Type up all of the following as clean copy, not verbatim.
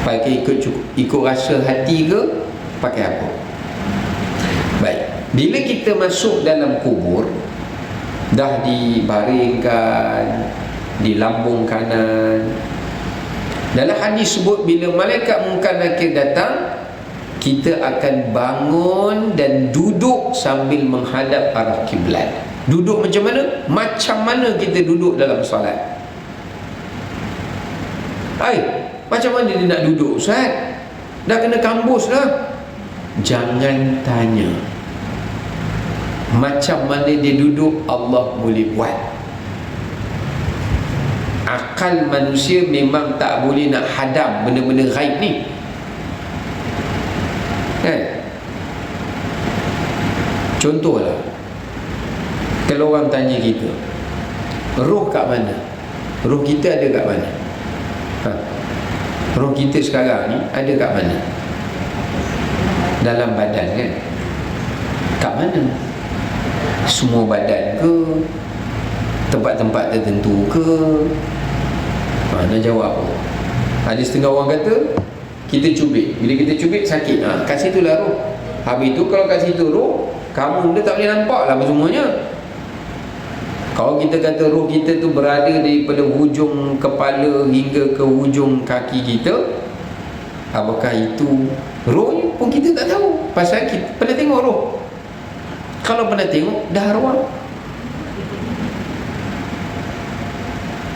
Pakai ikut rasa hati ke pakai apa? Baik, bila kita masuk dalam kubur, dah dibaringkan di lambung kanan, dalam hadis sebut bila malaikat Munkar Nakir datang, kita akan bangun dan duduk sambil menghadap arah kiblat. Duduk macam mana? Macam mana kita duduk dalam solat? Macam mana dia nak duduk, Ustaz? Dah kena kambus dah. Jangan tanya. Macam mana dia duduk, Allah boleh buat. Akal manusia memang tak boleh nak hadam benda-benda ghaib ni, kan? Contohlah, kalau orang tanya kita, roh kat mana? Roh kita ada kat mana? Roh kita sekarang ni ada kat mana? Dalam badan, kan? Kat mana? Semua badan ke? Tempat-tempat tertentu ke? Nak jawab apa? Ada setengah orang kata kita cubit, bila kita cubit sakit, kat situ lah roh. Habis tu kalau kat situ roh, kamu dia tak boleh nampak lah semuanya. Kalau kita kata roh kita tu berada daripada hujung kepala hingga ke hujung kaki kita, apakah itu roh pun kita tak tahu. Pasal kita pernah tengok roh. Kalau pernah tengok, dah arwah.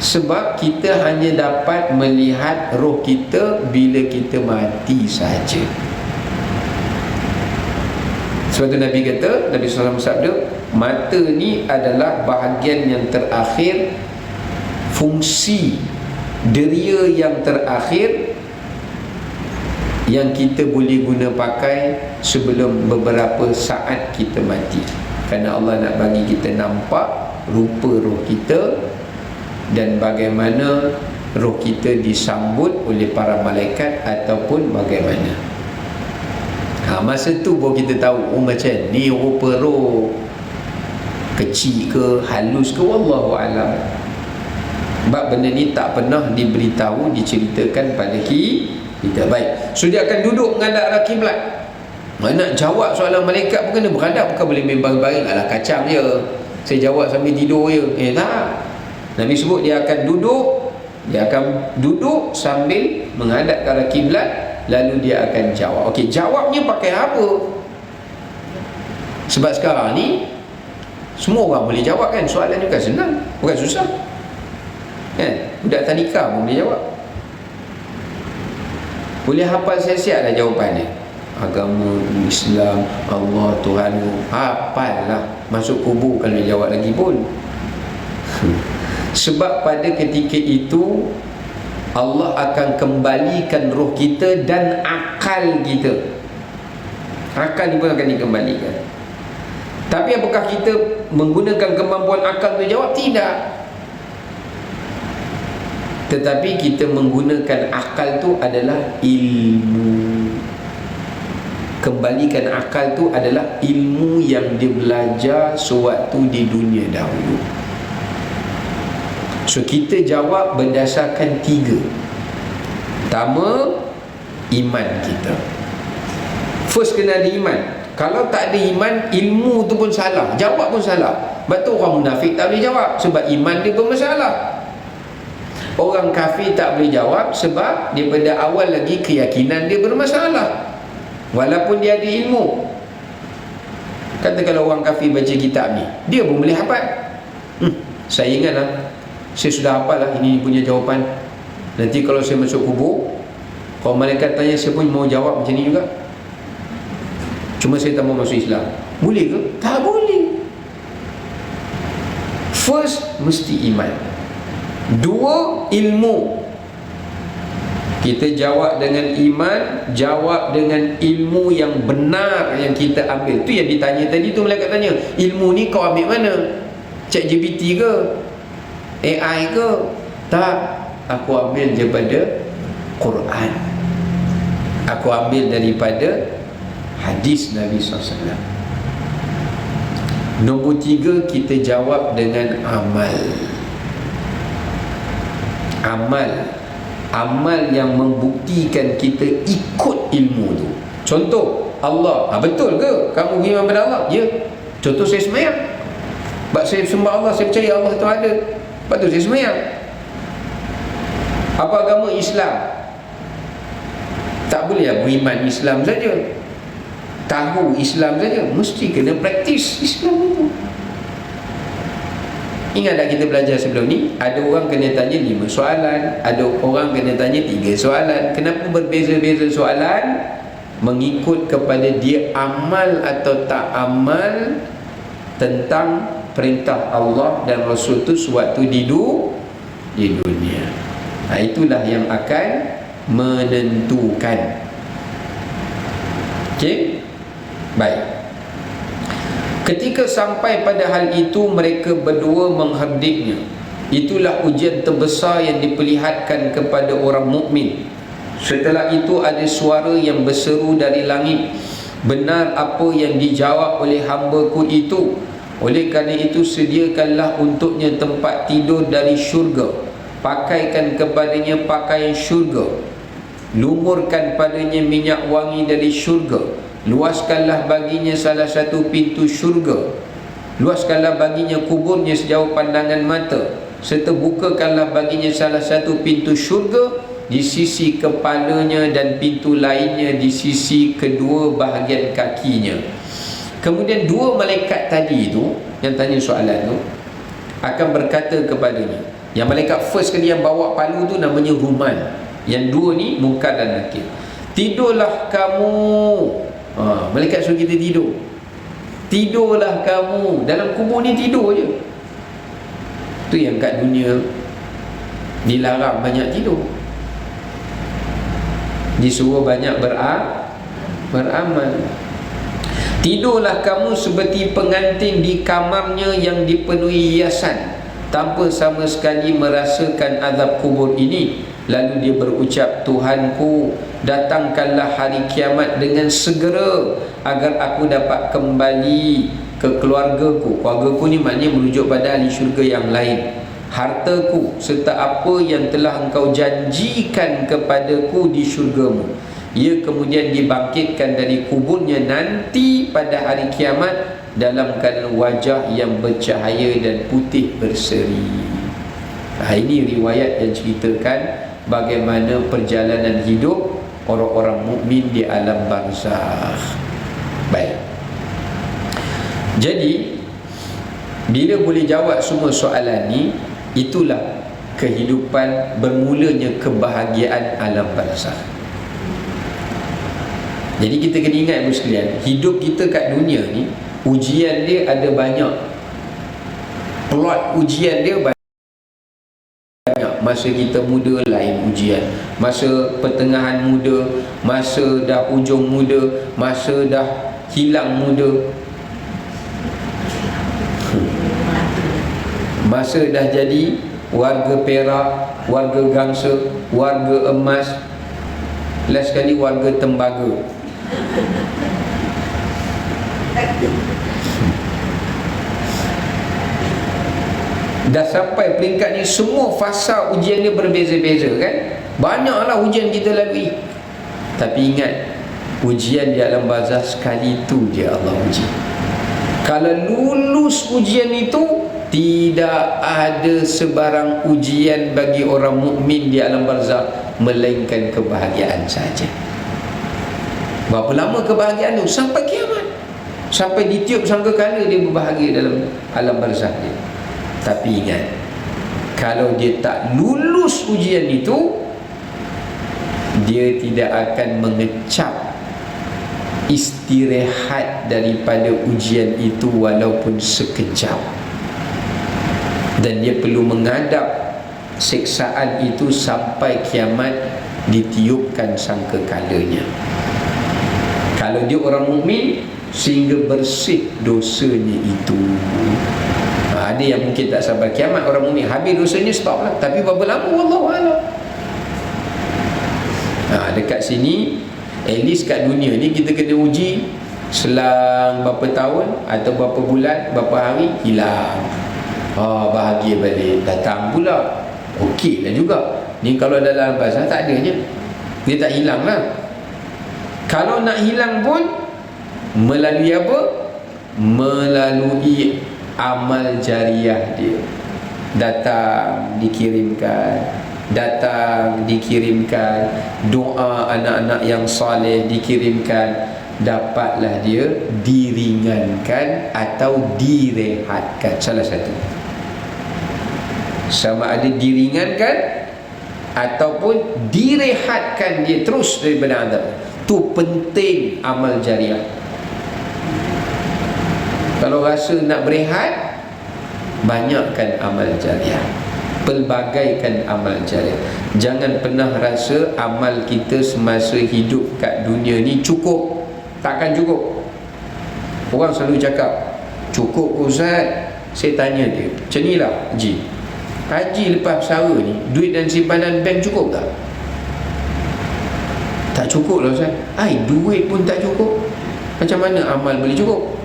Sebab kita hanya dapat melihat roh kita bila kita mati saja. Sebab tu Nabi kata, Nabi SAW sabda, mata ni adalah bahagian yang terakhir, fungsi deria yang terakhir yang kita boleh guna pakai sebelum beberapa saat kita mati. Kerana Allah nak bagi kita nampak rupa roh kita dan bagaimana roh kita disambut oleh para malaikat ataupun bagaimana. Masa tu baru kita tahu, macam ni rupa roh, kecil ke, halus ke, wallahu alam. Sebab benda ni tak pernah diberitahu, diceritakan pada kita. Baik, so dia akan duduk menghadap arah kiblat. Nak jawab soalan malaikat pun kena beradab, bukan boleh main baring-baring alah kacang je, saya jawab sambil tidur je. Tak. Nabi sebut dia akan duduk sambil menghadap ke arah kiblat, lalu dia akan jawab. Okey, jawabnya pakai apa? Sebab sekarang ni semua orang boleh jawab, kan? Soalan ni bukan senang, bukan susah, kan? Budak tadika pun boleh jawab. Boleh hafal siap-siap dah jawapannya. Agama Islam, Allah, Tuhan, hafal lah. Masuk kubur kalau dia jawab lagi pun. Sebab pada ketika itu Allah akan kembalikan roh kita dan akal kita. Akal ni pun akan dikembalikan. Tapi apakah kita menggunakan kemampuan akal untuk jawab? Tidak. Tetapi kita menggunakan akal tu adalah ilmu. Kembalikan akal tu adalah ilmu yang dia belajar sewaktu di dunia dahulu. So kita jawab berdasarkan 3. Pertama, iman kita. First kena ada iman. Kalau tak ada iman, ilmu tu pun salah, jawab pun salah. Betul, orang munafik tak boleh jawab sebab iman dia bermasalah. Orang kafir tak boleh jawab sebab daripada awal lagi keyakinan dia bermasalah, walaupun dia ada ilmu. Kata kalau orang kafir baca kitab ni, dia pun boleh hafal. Saya ingat lah, saya sudah hafal lah, ini punya jawapan. Nanti kalau saya masuk kubur, kalau malaikat tanya, saya pun mau jawab macam ni juga. Cuma saya tak mau masuk Islam. Boleh ke? Tak boleh. First, mesti iman. 2, ilmu. Kita jawab dengan iman, jawab dengan ilmu yang benar yang kita ambil. Tu yang ditanya tadi tu, malaikat tanya, ilmu ni kau ambil mana? ChatGPT ke? AI ke? Tak. Aku ambil daripada Quran. Aku ambil daripada hadis Nabi SAW. Nombor 3, kita jawab dengan amal. Amal amal yang membuktikan kita ikut ilmu tu. Contoh, Allah, betul ke kamu beriman pada Allah? Ya. Contoh, saya semayang. Sebab saya sembah Allah, saya percaya Allah tu ada, sebab tu saya semayang. Apa agama? Islam. Tak boleh beriman Islam saja, tahu Islam saja, mesti kena praktis Islam itu. Ingat tak kita belajar sebelum ni, ada orang kena tanya 5 soalan, ada orang kena tanya 3 soalan. Kenapa berbeza-beza soalan? Mengikut kepada dia amal atau tak amal tentang perintah Allah dan Rasul tu sewaktu di dunia. Itulah yang akan menentukan. Okey? Baik. Ketika sampai pada hal itu, mereka berdua mengherdiknya. Itulah ujian terbesar yang diperlihatkan kepada orang mukmin. Setelah itu ada suara yang berseru dari langit, benar apa yang dijawab oleh hamba-Ku itu. Oleh kerana itu sediakanlah untuknya tempat tidur dari syurga, pakaikan kepadanya pakaian syurga, lumurkan padanya minyak wangi dari syurga, luaskanlah baginya salah satu pintu syurga, luaskanlah baginya kuburnya sejauh pandangan mata, serta bukakanlah baginya salah satu pintu syurga di sisi kepalanya dan pintu lainnya di sisi kedua bahagian kakinya. Kemudian 2 malaikat tadi itu yang tanya soalan tu akan berkata kepadanya. Yang malaikat first kali yang bawa palu tu namanya Ruman. Yang 2 ni Munkar dan Nakir. Tidurlah kamu. Malaikat suruh kita tidur. Tidurlah kamu. Dalam kubur ni tidur je. Tu yang kat dunia dilarang banyak tidur, disuruh banyak beramal. Tidurlah kamu seperti pengantin di kamarnya yang dipenuhi hiasan, tanpa sama sekali merasakan azab kubur ini. Lalu dia berucap, Tuhanku, datangkanlah hari kiamat dengan segera agar aku dapat kembali ke keluargaku. Keluargaku ni maknanya merujuk pada ahli syurga yang lain. Hartaku serta apa yang telah engkau janjikan kepadaku di syurgamu. Ia kemudian dibangkitkan dari kuburnya nanti pada hari kiamat dalam keadaan wajah yang bercahaya dan putih berseri. Ini riwayat yang ceritakan bagaimana perjalanan hidup orang-orang mukmin di alam barzakh. Baik. Jadi bila boleh jawab semua soalan ni, itulah kehidupan, bermulanya kebahagiaan alam barzakh. Jadi kita kena ingat ibu sekalian, hidup kita kat dunia ni, ujian dia ada banyak. Plot ujian dia banyak. Masa kita muda lain ujian, masa pertengahan muda, masa dah hujung muda, masa dah hilang muda, masa dah jadi warga perak, warga gangsa, warga emas, last sekali warga tembaga. Dah sampai peringkat ni, semua fasa ujian dia berbeza-beza kan. Banyaklah ujian kita lalui. Tapi ingat, ujian di alam barzakh sekali tu je Allah uji. Kalau lulus ujian itu, tidak ada sebarang ujian bagi orang mukmin di alam barzakh melainkan kebahagiaan saja. Berapa lama kebahagiaan tu? Sampai kiamat. Sampai ditiup sangkakala dia berbahagia dalam alam barzakh dia. Tapi ingat, kalau dia tak lulus ujian itu, dia tidak akan mengecap istirahat daripada ujian itu walaupun sekejap. Dan dia perlu menghadap siksaan itu sampai kiamat ditiupkan sangkakalanya. Kalau dia orang mukmin, sehingga bersih dosanya itu. Ada yang mungkin tak sabar kiamat, orang mukmin habis dosanya stop lah. Tapi berapa lama wallahu a'lam. Dekat sini, at least kat dunia ni kita kena uji selang berapa tahun atau berapa bulan, berapa hari, hilang. Bahagia balik, datang pula, okey lah juga. Ni kalau dalam bahasa tak adanya, dia tak hilang lah. Kalau nak hilang pun melalui apa? Melalui amal jariah dia. Datang dikirimkan, datang dikirimkan, doa anak-anak yang soleh dikirimkan, dapatlah dia diringankan atau direhatkan. Salah satu, sama ada diringankan ataupun direhatkan dia terus daripada azab. Tu penting amal jariah. Kalau rasa nak berehat, banyakkan amal jariah, pelbagaikan amal jariah. Jangan pernah rasa amal kita semasa hidup kat dunia ni cukup. Takkan cukup. Orang selalu cakap, cukup Ustaz. Saya tanya dia, macam ni lah Haji lepas bersara ni, duit dan simpanan bank cukup tak? Tak cukup lah Ustaz. Duit pun tak cukup, macam mana amal boleh cukup?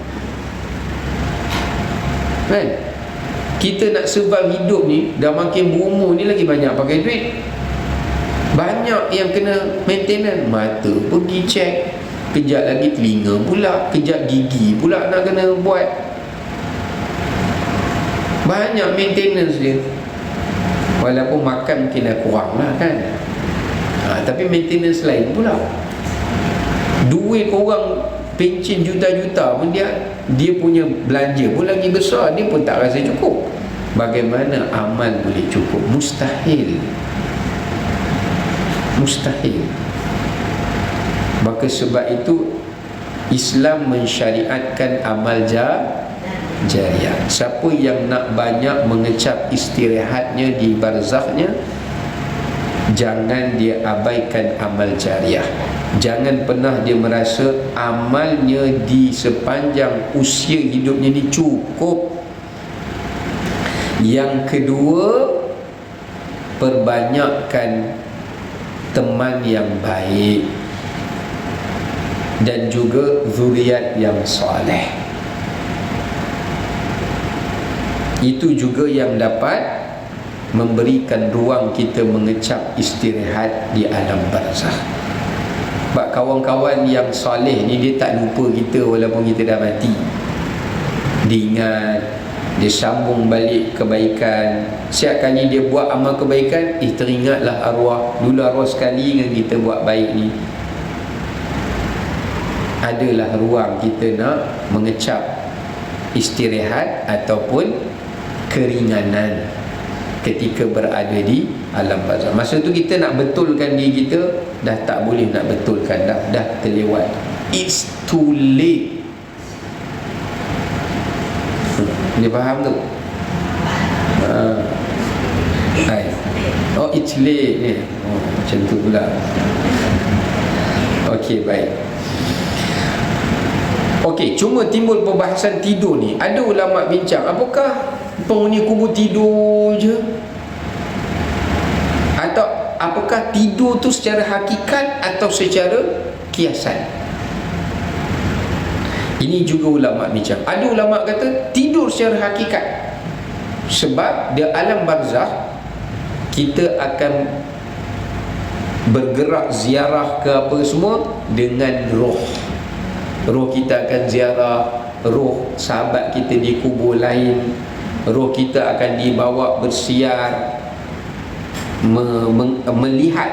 Kan? Kita nak survive hidup ni, dah makin berumur ni lagi banyak pakai duit. Banyak yang kena maintenance. Mata pergi cek, kejap lagi telinga pula, kejap gigi pula nak kena buat. Banyak maintenance dia. Walaupun makan mungkin dah kurang lah kan, tapi maintenance lain pula. Duit orang pencen juta-juta pun dia punya belanja pun lagi besar, dia pun tak rasa cukup. Bagaimana amal boleh cukup? Mustahil. Mustahil. Maka sebab itu Islam mensyariatkan amal jariah. Siapa yang nak banyak mengecap istirahatnya di barzakhnya, jangan dia abaikan amal jariah. Jangan pernah dia merasa amalnya di sepanjang usia hidupnya ni cukup. Yang kedua, perbanyakkan teman yang baik dan juga zuriat yang soleh. Itu juga yang dapat memberikan ruang kita mengecap istirahat di alam barzakh. Sebab kawan-kawan yang soleh ni, dia tak lupa kita walaupun kita dah mati. Dia ingat, dia sambung balik kebaikan. Setiap kali dia buat amal kebaikan, teringatlah arwah. Dulu arwah sekali dengan kita buat baik ni. Adalah ruang kita nak mengecap istirahat ataupun keringanan ketika berada di alam barzakh. Masa tu kita nak betulkan diri kita, dah tak boleh nak betulkan, dah terlewat. It's too late. Dia faham tu? Oh, it's late ni. Oh, macam tu pula. Okey, baik. Okey, cuma timbul perbahasan tidur ni. Ada ulama bincang, apakah penghuni kubur tidur je? Atau apakah tidur tu secara hakikat atau secara kiasan? Ini juga ulama bincang. Ada ulama kata tidur secara hakikat, sebab di alam barzakh kita akan bergerak ziarah ke apa semua dengan roh. Roh kita akan ziarah roh sahabat kita di kubur lain. Roh kita akan dibawa bersiar, melihat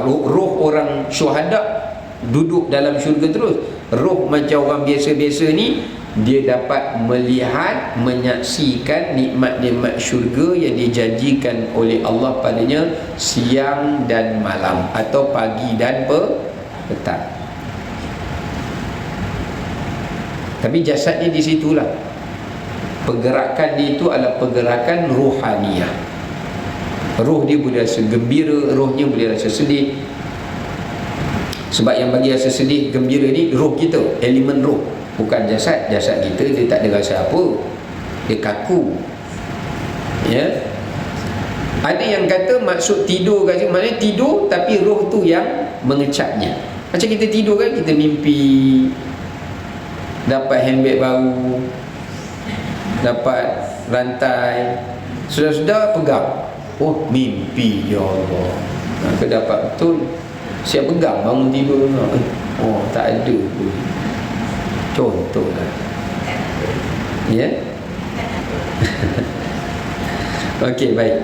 roh orang syuhada duduk dalam syurga terus. Roh macam orang biasa-biasa ni, dia dapat melihat, menyaksikan nikmat-nikmat syurga yang dijanjikan oleh Allah padanya siang dan malam, atau pagi dan petang. Tapi jasadnya di situlah. Pergerakan dia itu adalah pergerakan rohaniah. Roh dia boleh rasa gembira, rohnya boleh rasa sedih. Sebab yang bagi rasa sedih, gembira ni roh kita, elemen roh, bukan jasad. Jasad kita dia tak ada rasa apa, dia kaku. Ya. Ada yang kata maksud tidur kat sini, maknanya tidur tapi roh tu yang mengecapnya. Macam kita tidur kan, kita mimpi dapat handbag baru, dapat rantai, sudah-sudah pegang, Oh, mimpi, ya Allah. Aku dapat betul. Siap pegang bangun tidur. Oh, tak ada pun. Contohlah. Ya. Okey, baik.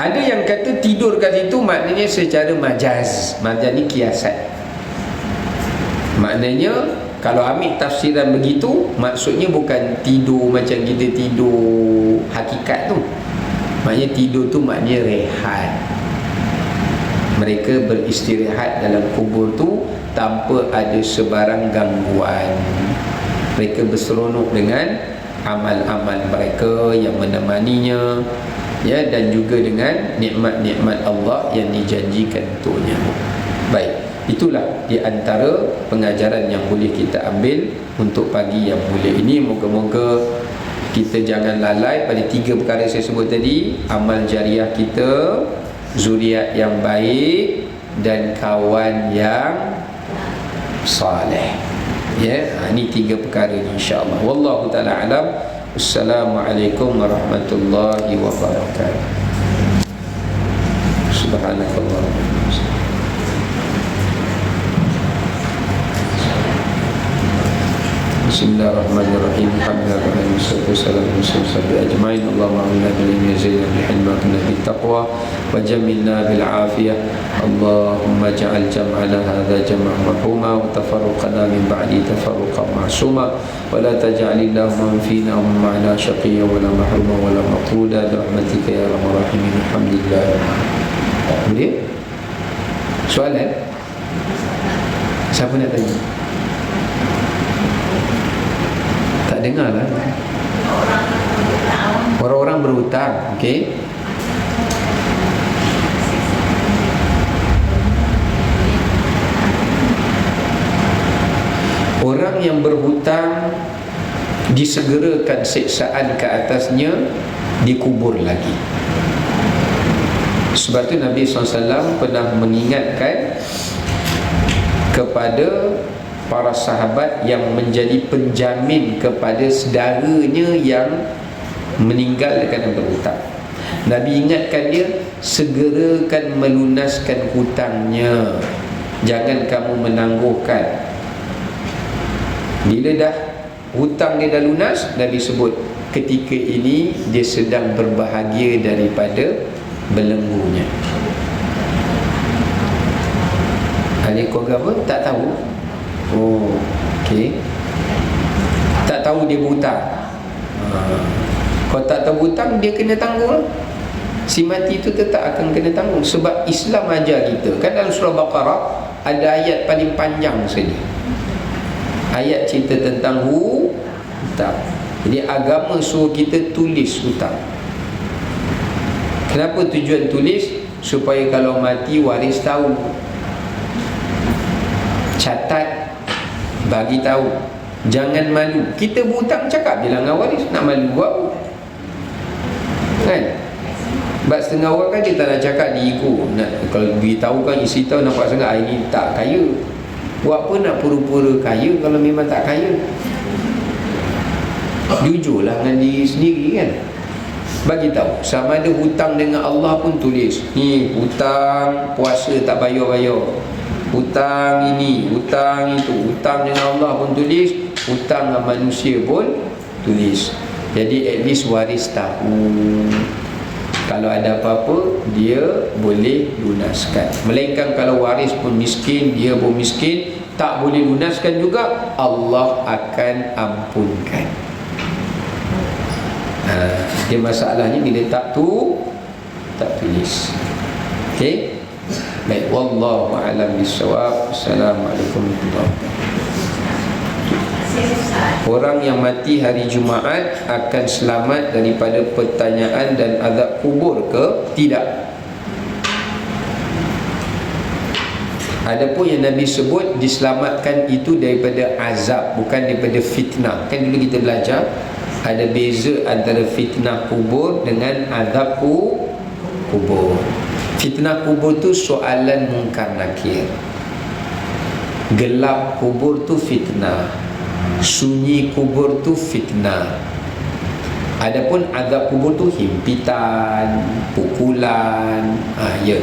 Ada yang kata tidur kat situ maknanya secara majaz. Majaz ni kiasan. Maknanya kalau ambil tafsiran begitu, maksudnya bukan tidur macam kita tidur hakikat tu. Maknanya tidur tu maknanya rehat. Mereka beristirahat dalam kubur tu tanpa ada sebarang gangguan. Mereka berseronok dengan amal-amal mereka yang menemaninya, ya, dan juga dengan nikmat-nikmat Allah yang dijanjikan untuknya. Baik, itulah di antara pengajaran yang boleh kita ambil untuk pagi yang mulia ini. Moga-moga kita jangan lalai pada 3 perkara saya sebut tadi: amal jariah kita, zuriat yang baik, dan kawan yang saleh. Ya, ini 3 perkara ni, insya-Allah. Wallahu taala alam. Assalamualaikum warahmatullahi wabarakatuh. Subhanakallah. Bismillahirrahmanirrahim. Alhamdulillah wassalatu wassalamu ala rasulillah ajmain. Allahumma inna billahi yazina bil hilmi wa bil taqwa wa jamilna bil afiyah. Allahumma ja'al jam'ana hadha jam'an marhuma wa tafarruqana min ba'di tafarruqan ma'suma wa la taj'alillahumma fina wa ma'ana shaqiyya wa la mahruma wa la maqruda bi rahmatika ya arhamar rahimin. Alhamdulillah. Boleh? Soalan? Siapa nak tanya? Tak dengar lah. Orang-orang berhutang. Okey. Orang yang berhutang disegerakan siksaan ke atasnya, dikubur lagi. Sebab tu Nabi SAW pernah mengingatkan kepada para sahabat yang menjadi penjamin kepada saudaranya yang meninggal kerana berhutang. Nabi ingatkan dia, segerakan melunaskan hutangnya, jangan kamu menangguhkan. Bila dah hutang dia dah lunas, Nabi sebut ketika ini dia sedang berbahagia daripada belenggunya. Ahli keluarga apa? Tak tahu. Oh, okey. Tak tahu dia berhutang. Kalau tak tahu hutang, dia kena tanggung. Si mati itu tetap akan kena tanggung. Sebab Islam ajar kita, kan dalam surah Baqarah ada ayat paling panjang saja. Ayat cerita tentang hutang. Jadi agama suruh kita tulis hutang. Kenapa tujuan tulis? Supaya kalau mati waris tahu. Catat, bagi tahu. Jangan malu. Kita berhutang cakap je lah dengan waris. Nak malu buat apa? Kan? Sebab setengah orang kan dia tak nak cakap dia ego. Kalau beritahu kan isteri tahu, nampak sangat ini tak kaya. Buat apa nak pura-pura kaya kalau memang tak kaya? Jujurlah dengan diri sendiri kan. Bagi tahu. Sama ada hutang dengan Allah pun tulis. Ni hutang puasa tak bayar-bayar, hutang ini, hutang itu. Hutang dengan Allah pun tulis, hutang dengan manusia pun tulis. Jadi at least waris tahu. Kalau ada apa-apa, dia boleh lunaskan. Melainkan kalau waris pun miskin, dia pun miskin, tak boleh lunaskan juga, Allah akan ampunkan. Dia masalahnya bila tak tulis. Okey. Baik, wallahu a'lam bissawab. Assalamualaikum warahmatullahi wabarakatuh. Orang yang mati hari Jumaat akan selamat daripada pertanyaan dan azab kubur ke tidak? Adapun yang Nabi sebut diselamatkan itu daripada azab, bukan daripada fitnah. Kan dulu kita belajar ada beza antara fitnah kubur dengan azab kubur. Fitnah kubur tu soalan mungkar nakir. Gelap kubur tu fitnah. Sunyi kubur tu fitnah. Adapun azab kubur tu himpitan, pukulan, ya.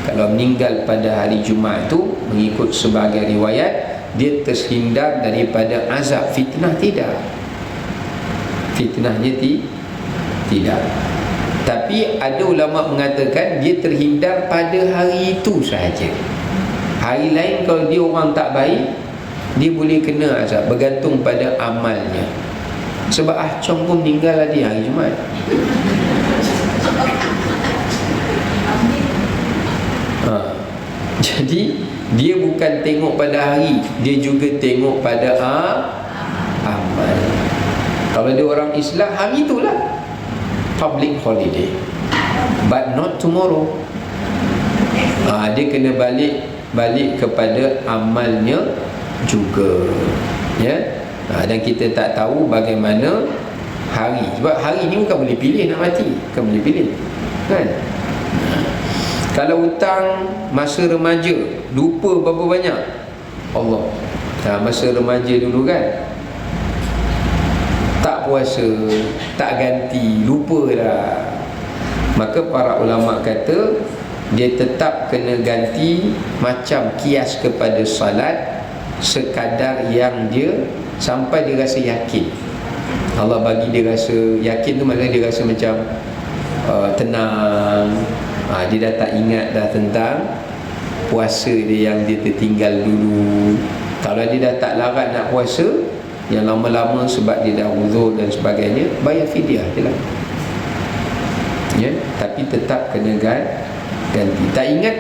Kalau meninggal pada hari Jumaat tu, mengikut sebagai riwayat, dia terhindar daripada azab. Fitnah tidak. Fitnahnya tidak. Tapi ada ulama mengatakan dia terhindar pada hari itu sahaja. Hari lain kalau dia orang tak baik, dia boleh kena azab, bergantung pada amalnya. Sebab Chong pun meninggal tadi hari Jumaat. Jadi dia bukan tengok pada hari, dia juga tengok pada amal. Kalau dia orang Islam, hari itulah public holiday, but not tomorrow. Dia kena balik kepada amalnya juga, ya. Dan kita tak tahu bagaimana hari, sebab hari ni bukan boleh pilih nak mati, bukan boleh pilih, kan? Kalau hutang masa remaja, lupa berapa banyak, Allah. Masa remaja dulu kan, tak puasa, tak ganti, lupa dah. Maka para ulama kata dia tetap kena ganti, macam kias kepada salat, sekadar yang dia sampai dia rasa yakin. Allah bagi dia rasa yakin tu, maknanya dia rasa macam tenang. Dia dah tak ingat dah tentang puasa dia yang dia tertinggal dulu. Kalau dia dah tak larat nak puasa yang lama-lama sebab dia dah uzur dan sebagainya, bayar fidyah je lah, ya. Tapi tetap kena ganti. Tak ingat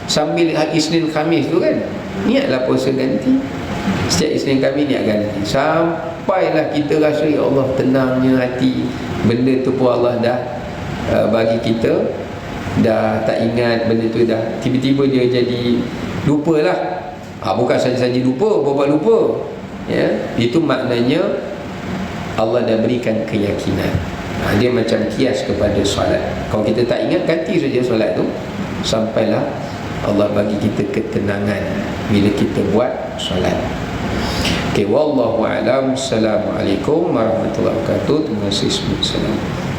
sambil Isnin Khamis tu kan, niatlah puasa ganti. Setiap Isnin Khamis niat ganti, sampailah kita rasa ya Allah tenangnya hati. Benda tu pun Allah dah bagi kita, dah tak ingat benda tu, dah tiba-tiba dia jadi lupa lah. Bukan saja-saja lupa, buat lupa, ya. Itu maknanya Allah dah berikan keyakinan. Dia macam kias kepada solat. Kalau kita tak ingat, ganti saja solat tu, sampailah Allah bagi kita ketenangan bila kita buat solat. Wallahu a'lam. Assalamualaikum warahmatullahi wabarakatuh. Terima kasih. Assalamualaikum.